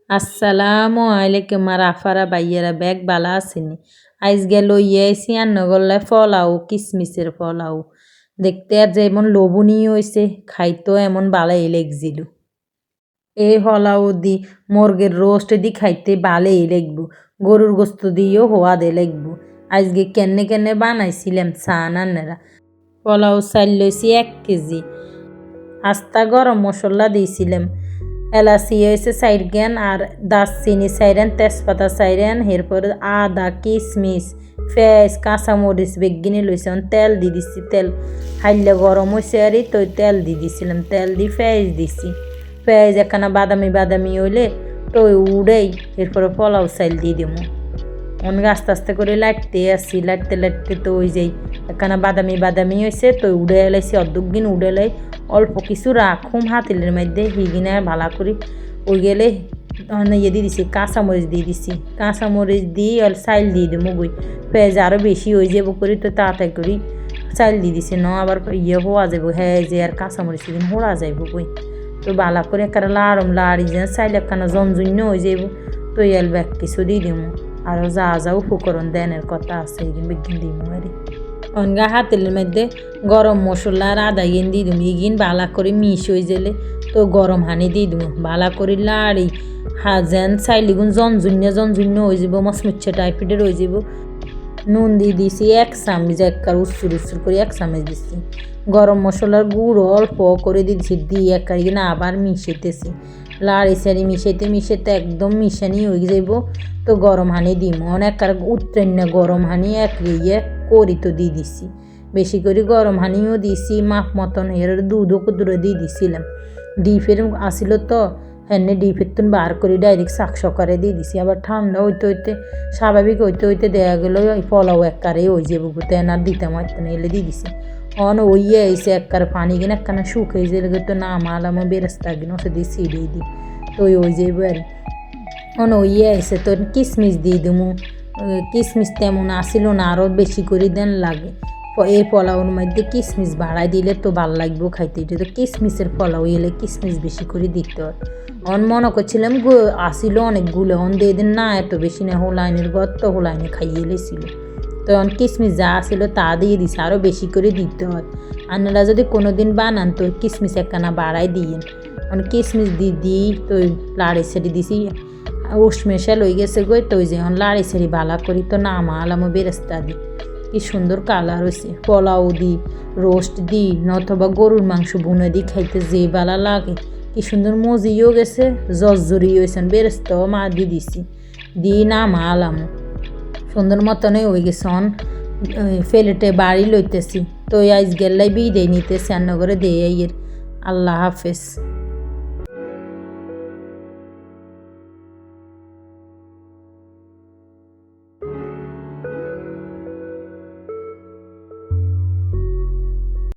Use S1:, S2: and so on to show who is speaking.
S1: আসসালামু আলাইকুম আর আফারা বাইয়েরা ব্যাগ বালা আসেনি আজকে লইয়া আইসি আন্নগোল্লা ফলাও কিসমিসের ফলাও দেখতে আর যেমন লোভনীয় হয়েছে খাইতো এমন বালাই লেগছিল। এই ফলাও দি মুরগের রোস্ট দি খাইতে বালাই লাগবো, গরুর গোস্ত দিয়েও হওয়াদে লাগবো। আজকে কেনে কেনে বানাইছিলাম সানানেরা। ফলাও চাল লইছি 1 কেজি, আস্তা গরম মশলা দিয়েছিলাম, এলাচি হয়েছে 4 গ্রাম আর দারচিনি 4 গ্রাম, তেজপাতা 4 গ্রাম, এরপর আদা, কিশমিশ, পেঁয়াজ, কাঁচামরিচ বেগিনি লইছে। তেল দিয়ে দিছি, তেল হাইলে গরম হয়েছে আর তো তেল দিয়ে দিছিলাম, তেল দিয়ে পেঁয়াজ দিছি। পেঁয়াজ একখানা বাদামি বাদামি হইলে তো উড়েই এরপরে পোলাও চাল দিয়ে দেবো। অনেক আস্তে আস্তে করে লাটতে আসছি, লাটতে লাটতে তো ওই যেই একখানা বাদামি বাদামি হয়েছে তো উড়ে এলাইছি, অর্ধেকদিন উড়ে এলাই অল্প কিছু রাখুম হাতিলের মধ্যে হিগিনা ভালো করে ওই গেলে ইয়ে দিয়ে দিছি, কাঁচামরিচ দিয়ে দিছি, কাঁচামরিচ দিয়ে আর চাল দিয়ে দেবো বই। পেঁয়াজ আরও বেশি হয়ে যাবো করি তো তাড়াতাড়ি করি চাল দিয়ে দিছি, ন আবার ইয়ে হওয়া যাবো, হ্যাঁ যে আর কাঁচামরিচ দিন হোড়া যাইব বই। তো ভালো করে একটা লাড়ম লাড়ি যে চাইলে একখানা জনজন্য হয়ে যাবো তো এল ব্যাগ কিছু দিয়ে দেবো। আরও যা যা উপকরণ দেনের কথা আছে এগিন বেগিন দিমু আরে। অনগা হাতেলের মধ্যে গরম মশলা আর আদা গিন দিয়ে দিমু, এগিন ভালো করে মিশ হয়ে গেলে তো গরম হানি দিয়ে দিমু। ভালো করে লাড়ি যেন চাইলিগুন জনজন্য হয়ে যাব, মচমুচ্ছা টাইপের হয়ে যাব। নুন দিয়ে দিছি 1 চামচ, একবার উচ্চুর করে 1 চামচ দিছি। গরম মশলার গুঁড়ো অল্প করে দিয়েছি, দিয়ে একবার কিনা আবার মিশাইতেছি, লাড়ি সারি মিশাইতে একদম মিশানি হয়ে যাব। তো গরম হানি দিম, অনেক উত্তরেন না গরম হানি এক ইয়ে করি তো দিয়ে দিছি, বেশি করে গরম হানিও দিছি মাপ মতন। এর দুধও কুদুরে দিয়ে দিছিলাম, ডিপের আসিল তো এনে ডিপের তুন বার করে ডাইরেক্ট শাক সকারে দিয়ে দিছি। আবার ঠান্ডা হইতে হইতে স্বাভাবিক হইতে দেওয়া গেলো ওই পোলাও একবারে হয়ে যাবো, তেনার দিতাম হয়তো না, এলে দিয়ে দিছি। অন ওইয়ে এসে একবার পানি কিনে একখানা শুকিয়ে গেলে তো না মালাম বেরেস্তা কিনে ওসে দিয়ে ছিঁড়িয়ে দিই তো হয়ে যাবো আর। অন ওইয়ে এসে তো কিশমিশ দিয়ে দেবো, কিশমিশ তেমন আসিল না, আরও বেশি করে দেন লাগে। এই পোলাওর মধ্যে কিশমিশ বাড়াই দিলে তো ভালো লাগবে খাইতে। এটা তো কিশমিশের পোলাও এলে কিশমিশ বেশি করে দিতে হয়। অন মনে করছিলাম আসিল অনেকগুলো, অন দিয়ে দিন না এত বেশি না, হোলাইনের গত হোলাইনে খাইয়ে এলেছিল তো অন কিশমিশ যা আসিল তা দিয়ে দিছে, আরও বেশি করে দিতে হয়। আপনারা যদি কোনো দিন বানান তো কিশমিশ একখানা বাড়াই দিয়েন। অন কিশমিশ দিই তো লাড়ি সারি দিছি, উষ্মেশাল হয়ে গেছে গই তো ওই যে লাড়ি সারি ভালা করি তো নামালাম বেরেস্তা দিই। কি সুন্দর কালার হয়েছে, পোলাও দিই, রোস্ট দিই, নতবা গরুর মাংস বুনে দিই খাইতে যে ভালো লাগে। কি সুন্দর মজিও গেছে, জর্জরি হয়েছেন, বেরেস্তাও মা দিয়ে দিছি, দিয়ে নামালাম সুন্দর মতনই হয়ে গেছে। অন ফেলেটে বাড়ি লইতেছি তো আজ গেলাই বিদায় নিতেছি, রান্নাঘরে দিয়ে আল্লাহ হাফেজ।